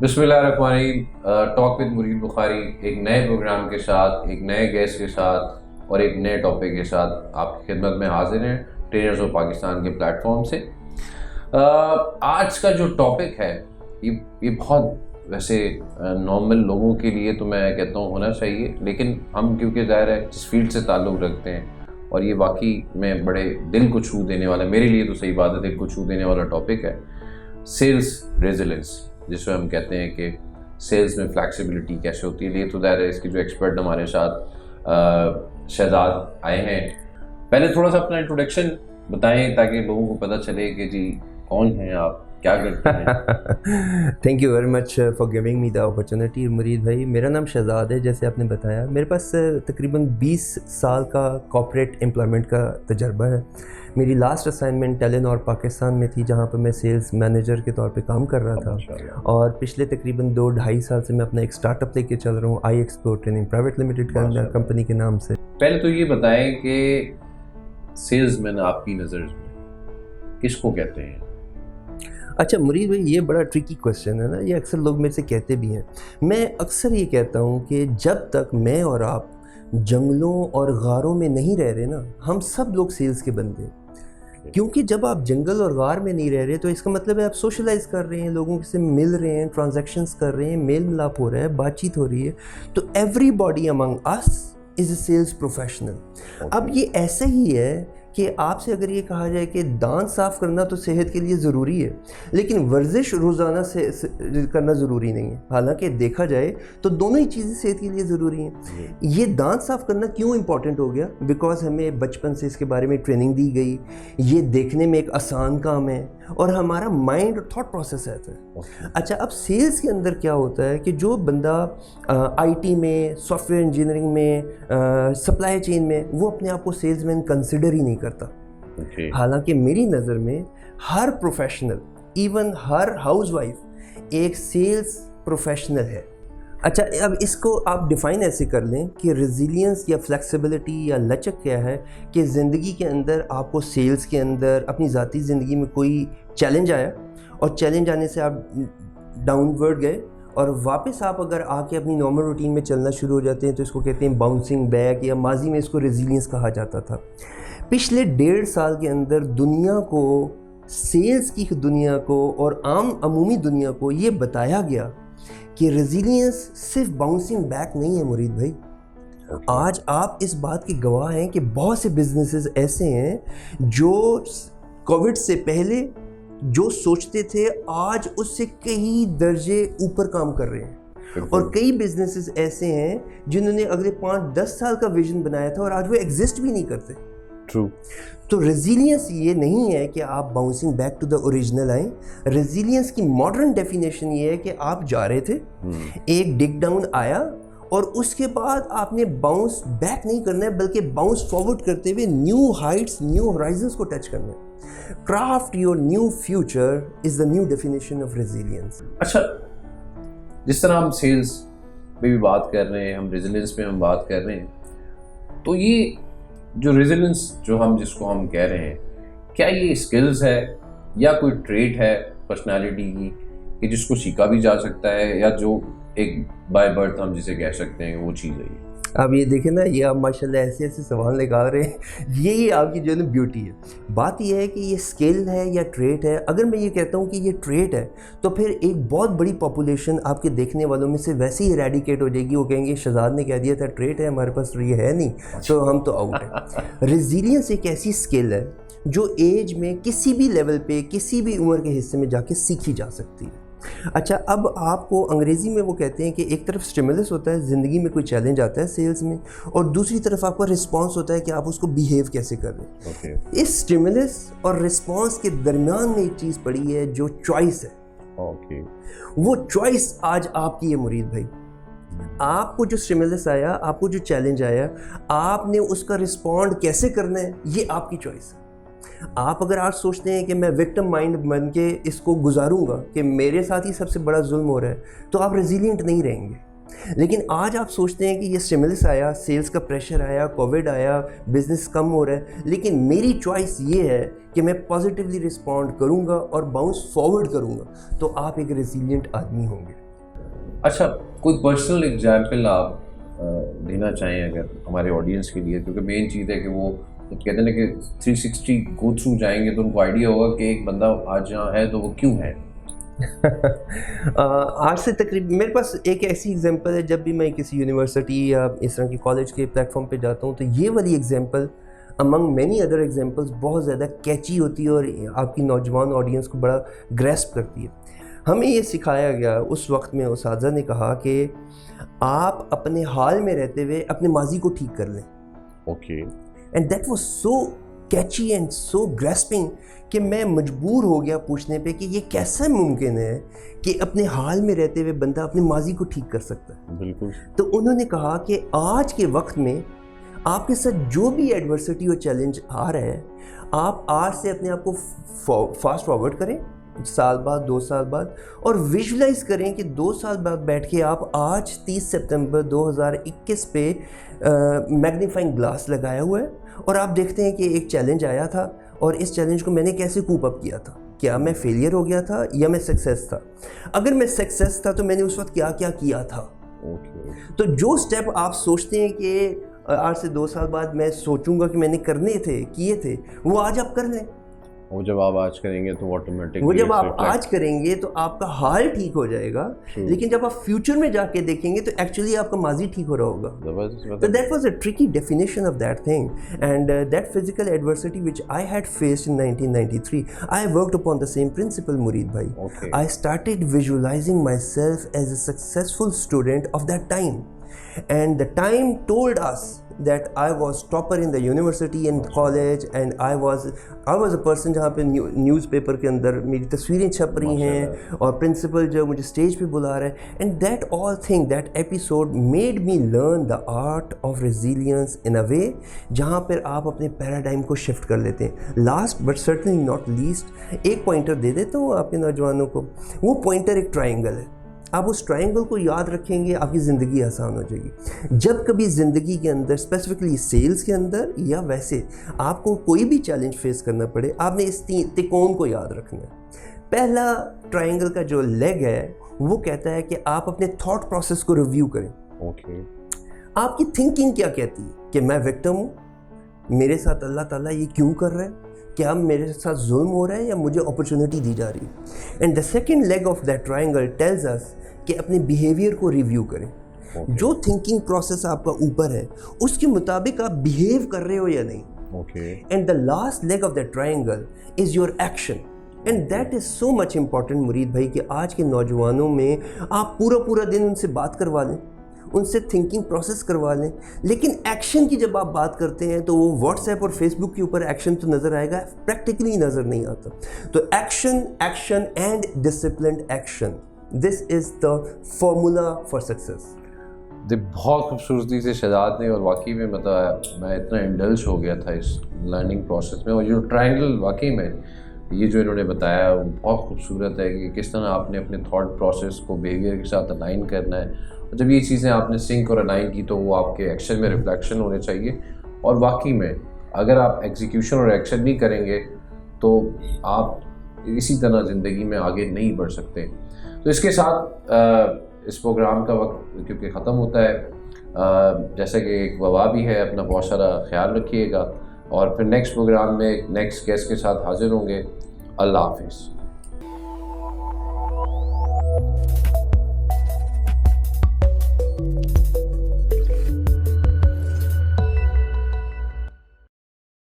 बिस्मिल्लाहिर्रहमानिर्रहीम। Talk with मुरीद बुखारी एक नए प्रोग्राम के साथ, एक नए गेस्ट के साथ और एक नए टॉपिक के साथ आपकी खिदमत में हाजिर हैं ट्रेनर्स ऑफ पाकिस्तान के प्लेटफॉर्म से। आज का जो टॉपिक है ये बहुत वैसे नॉर्मल लोगों के लिए तो मैं कहता हूँ होना चाहिए, लेकिन हम क्योंकि ज़ाहिर है जिस फील्ड से ताल्लुक़ रखते हैं और ये वाकई में बड़े दिल को छू देने वाला, मेरे लिए तो सही बात है, दिल को छू देने वाला टॉपिक है सेल्स रेजिलेंस, जिसमें हम कहते हैं कि सेल्स में फ्लैक्सिबिलिटी कैसे होती है। ये तो ज़ाहिर है इसके जो एक्सपर्ट हमारे साथ शहजाद आए हैं। पहले थोड़ा सा अपना इंट्रोडक्शन बताएं ताकि लोगों को पता चले कि जी कौन हैं आप, क्या करते हैं। Thank you very much for giving me the opportunity मुरीद भाई। मेरा नाम शहजाद है, जैसे आपने बताया। मेरे पास तकरीबन 20 साल का कॉर्पोरेट एम्प्लॉयमेंट का तजर्बा है। मेरी लास्ट असाइनमेंट टेलेनॉर पाकिस्तान में थी, जहाँ पर मैं सेल्स मैनेजर के तौर पे काम कर रहा था। और पिछले तकरीबन 2-2.5 साल से मैं अपना एक स्टार्टअप लेके चल रहा हूँ, I explore training private limited company के नाम से। पहले तो ये बताएं कि सेल्समैन आपकी नज़र में किसको कहते हैं? अच्छा मुरीद भाई, ये बड़ा ट्रिकी क्वेश्चन है ना, ये अक्सर लोग मेरे से कहते भी हैं। मैं अक्सर ये कहता हूँ कि जब तक मैं और आप जंगलों और गारों में नहीं रह रहे ना, हम सब लोग सेल्स के बंदे हैं। क्योंकि जब आप जंगल और गार में नहीं रह रहे तो इसका मतलब है आप सोशलाइज कर रहे हैं, लोगों से मिल रहे हैं, ट्रांजैक्शंस कर रहे हैं, मेल मिलाप हो रहा है, बातचीत हो रही है। तो everybody among us is a sales professional. अब ये ऐसा ही है कि आपसे अगर ये कहा जाए कि दांत साफ़ करना तो सेहत के लिए ज़रूरी है, लेकिन वर्जिश रोज़ाना से करना ज़रूरी नहीं है। हालांकि देखा जाए तो दोनों ही चीज़ें सेहत के लिए ज़रूरी हैं। ये दांत साफ़ करना क्यों इम्पॉर्टेंट हो गया? बिकॉज हमें बचपन से इसके बारे में ट्रेनिंग दी गई। ये देखने में एक आसान काम है और हमारा माइंड और थॉट प्रोसेस रहता है। अच्छा, अब सेल्स के अंदर क्या होता है कि जो बंदा आईटी में, सॉफ्टवेयर इंजीनियरिंग में, सप्लाई चेन में, वो अपने आप को सेल्समैन कंसिडर ही नहीं करता। हालांकि मेरी नज़र में हर प्रोफेशनल, इवन हर हाउसवाइफ एक सेल्स प्रोफेशनल है। अच्छा, अब इसको आप डिफ़ाइन ऐसे कर लें कि रेजिलियंस या फ्लेक्सिबिलिटी या लचक क्या है कि ज़िंदगी के अंदर आपको सेल्स के अंदर अपनी ज़ाती ज़िंदगी में कोई चैलेंज आया और चैलेंज आने से आप डाउनवर्ड गए और वापस आप अगर आके अपनी नॉर्मल रूटीन में चलना शुरू हो जाते हैं तो इसको कहते हैं बाउंसिंग बैक, या माजी में इसको रेजिलियंस कहा जाता था। पिछले 1.5 साल के अंदर दुनिया को, सेल्स की दुनिया को और आम अमूमी दुनिया को ये बताया गया कि रेजिलियंस सिर्फ बाउंसिंग बैक नहीं है मुरीद भाई। आज आप इस बात के गवाह हैं कि बहुत से बिजनेसेस ऐसे हैं जो कोविड से पहले जो सोचते थे आज उससे कई दर्जे ऊपर काम कर रहे हैं, और कई बिजनेसेस ऐसे हैं जिन्होंने अगले 5-10 साल का विजन बनाया था और आज वो एग्जिस्ट भी नहीं करते। ट्रू। तो रेजिलियंस ये नहीं है कि आप bouncing back to the original आए। रेजिलियंस की मॉडर्न डेफिनेशन ये है कि आप जा रहे थे, एक डिग डाउन आया और उसके बाद आपने बाउंस बैक नहीं करना है, बल्कि बाउंस फॉरवर्ड करते हुए न्यू हाइट्स, न्यू होराइजन्स को टच करना है। Craft your new future is the new definition of resilience. अच्छा, जिस तरह हम सेल्स पे भी बात कर रहे हैं, हम रेजिलियंस पे हम बात कर रहे हैं, तो ये जो रेजिलियंस जो जिसको हम कह रहे हैं, क्या ये स्किल्स है या कोई ट्रेट है पर्सनालिटी की कि जिसको सीखा भी जा सकता है, या जो एक बाय बर्थ हम जिसे कह सकते हैं वो चीज़ है? अब ये देखें ना, ये आप माशाल्लाह ऐसे ऐसे सवाल निकाल रहे हैं, यही आपकी जो है ना ब्यूटी है। बात ये है कि ये स्किल है या ट्रेट है। अगर मैं ये कहता हूँ कि ये ट्रेट है तो फिर एक बहुत बड़ी पॉपुलेशन आपके देखने वालों में से वैसे ही इरेडिकेट हो जाएगी। वो कहेंगे शहजाद ने कह दिया था ट्रेट है, हमारे पास तो ये है नहीं, तो हम तो आउट है। रेजिलियंस एक ऐसी स्किल है जो एज में किसी भी लेवल पे, किसी भी उम्र के हिस्से में जाके सीखी जा सकती है। अच्छा, अब आपको अंग्रेज़ी में वो कहते हैं कि एक तरफ स्टिमुलस होता है, ज़िंदगी में कोई चैलेंज आता है सेल्स में, और दूसरी तरफ आपका रिस्पांस होता है कि आप उसको बिहेव कैसे कर रहे हैं। इस स्टिमुलस और रिस्पांस के दरमियान में एक चीज़ पड़ी है जो चॉइस है। वो चॉइस आज आपकी है मुरीद भाई। आपको जो स्टिमुलस आया, आपको जो चैलेंज आया, आपने उसका रिस्पॉन्ड कैसे करना है, ये आपकी चॉइस है। आप अगर आज सोचते हैं कि मैं विक्टिम माइंड बन के इसको गुजारूंगा कि मेरे साथ ही सबसे बड़ा जुल्म हो रहा है, तो आप रेजिलिएंट नहीं रहेंगे। लेकिन आज आप सोचते हैं कि ये स्टिमुलस आया, सेल्स का प्रेशर आया, कोविड आया, बिजनेस कम हो रहा है, लेकिन मेरी चॉइस ये है कि मैं पॉजिटिवली रिस्पॉन्ड करूंगा और बाउंस फॉरवर्ड करूंगा, तो आप एक रेजिलिएंट आदमी होंगे। اچھا کوئی پرسنل ایگزامپل آپ دینا چاہیں اگر ہمارے آڈینس کے لیے, کیونکہ مین چیز ہے کہ وہ کہتے ہیں نا کہ 360 گو تھرو جائیں گے تو ان کو آئیڈیا ہوگا کہ ایک بندہ آج جہاں ہے تو وہ کیوں ہے. آج سے تقریباً میرے پاس ایک ایسی ایگزامپل ہے, جب بھی میں کسی یونیورسٹی یا اس طرح کی کالج کے پلیٹ فارم پہ جاتا ہوں تو یہ والی ایگزامپل امنگ مینی ادر ایگزامپلس بہت زیادہ کیچی ہوتی ہے اور آپ کی نوجوان آڈینس کو بڑا گریسپ کرتی ہے. ہمیں یہ سکھایا گیا اس وقت میں, اساتذہ نے کہا کہ آپ اپنے حال میں رہتے ہوئے اپنے ماضی کو ٹھیک کر لیں. Okay. And that was so catchy and so گریسپنگ کہ میں مجبور ہو گیا پوچھنے پہ کہ یہ کیسا ممکن ہے کہ اپنے حال میں رہتے ہوئے بندہ اپنے ماضی کو ٹھیک کر سکتا ہے. بالکل. تو انہوں نے کہا کہ آج کے وقت میں آپ کے ساتھ جو بھی ایڈورسٹی اور چیلنج آ رہا ہے, آپ آج سے اپنے آپ کو فاسٹ فارورڈ کریں, سال بعد 2 سال بعد, اور ویژولائز کریں کہ 2 سال بعد بیٹھ کے آپ آج 30 سپتمبر 2021 پہ میگنیفائنگ گلاس لگایا ہوا ہے اور آپ دیکھتے ہیں کہ ایک چیلنج آیا تھا اور اس چیلنج کو میں نے کیسے کوپ اپ کیا تھا. کیا میں فیلئر ہو گیا تھا یا میں سکسیس تھا؟ اگر میں سکسیس تھا تو میں نے اس وقت کیا کیا کیا تھا. تو جو سٹیپ آپ سوچتے ہیں کہ آج سے 2 سال بعد میں سوچوں گا کہ میں نے کرنے تھے, کیے تھے, وہ آج آپ کر لیں. وہ جب آپ آج کریں گے تو آٹومیٹک, وہ جب آپ آج کریں گے تو آپ کا حال ٹھیک ہو جائے گا, لیکن جب آپ فیوچر میں جا کے دیکھیں گے تو ایکچولی آپ کا ماضی ٹھیک ہو رہا ہوگا. So that was a tricky definition of that thing, and that physical adversity which I had faced in 1993, I worked upon the same principle, Mureed bhai. Okay. I started visualizing myself as a successful student of that time, and the time told us that I was topper in the university and college, and I was a person جہاں پہ news paper کے اندر میری تصویریں چھپ رہی ہیں اور principal جو مجھے اسٹیج پہ بلا رہا ہے. And that all thing, that episode made me learn the art of resilience in a way جہاں پر آپ اپنے پیراڈائم کو شفٹ کر لیتے ہیں. Last but certainly not least, ایک پوائنٹر دے دیتا ہوں آپ کے نوجوانوں کو. وہ پوائنٹر ایک ٹرائنگل ہے. آپ اس ٹرائنگل کو یاد رکھیں گے, آپ کی زندگی آسان ہو جائے گی. جب کبھی زندگی کے اندر اسپیسیفکلی سیلز کے اندر یا ویسے آپ کو کوئی بھی چیلنج فیس کرنا پڑے, آپ نے اس تکون کو یاد رکھنا ہے. پہلا ٹرائنگل کا جو لیگ ہے وہ کہتا ہے کہ آپ اپنے تھاٹ پروسیس کو ریویو کریں. اوکے. آپ کی تھنکنگ کیا کہتی ہے کہ میں وکٹم ہوں, میرے ساتھ اللہ تعالیٰ یہ کیوں کر رہا ہے, کیا میرے ساتھ ظلم ہو رہا ہے یا مجھے اپرچونٹی دی جا رہی ہے. And the second leg of that triangle tells us کہ اپنے بیہیویئر کو ریویو کریں. جو تھنکنگ پروسیس آپ کا اوپر ہے اس کے مطابق آپ بیہیو کر رہے ہو یا نہیں. And the last league of that triangle is your action. And that is so much important مرید بھائی کہ آج کے نوجوانوں میں آپ پورا دن ان سے بات کروا لیں, ان سے تھنکنگ پروسیس کروا لیں, لیکن ایکشن کی جب آپ بات کرتے ہیں تو وہ واٹس ایپ اور فیس بک کے اوپر ایکشن تو نظر آئے گا, پریکٹیکلی نظر نہیں آتا. تو action and disciplined action, this is the formula for success. بہت خوبصورتی سے شہزاد نے, اور واقعی میں مطلب میں اتنا انڈلج ہو گیا تھا اس لرننگ پروسیس میں. اور جو ٹرائنگل واقعی میں یہ جو انہوں نے بتایا وہ بہت خوبصورت ہے کہ کس طرح آپ نے اپنے تھاٹ پروسیس کو بیہیویئر کے ساتھ الائن کرنا ہے. اور جب یہ چیزیں آپ نے سنک اور الائن کی تو وہ آپ کے ایکشن میں ریفلیکشن ہونے چاہیے. اور واقعی میں اگر آپ ایگزیکیوشن اور ایکشن نہیں کریں گے تو آپ اسی طرح زندگی میں آگے نہیں بڑھ سکتے. تو اس کے ساتھ اس پروگرام کا وقت کیونکہ ختم ہوتا ہے, جیسا کہ ایک وبا بھی ہے, اپنا بہت سارا خیال رکھیے گا, اور پھر نیکسٹ پروگرام میں نیکسٹ گیسٹ کے ساتھ حاضر ہوں گے. اللہ حافظ.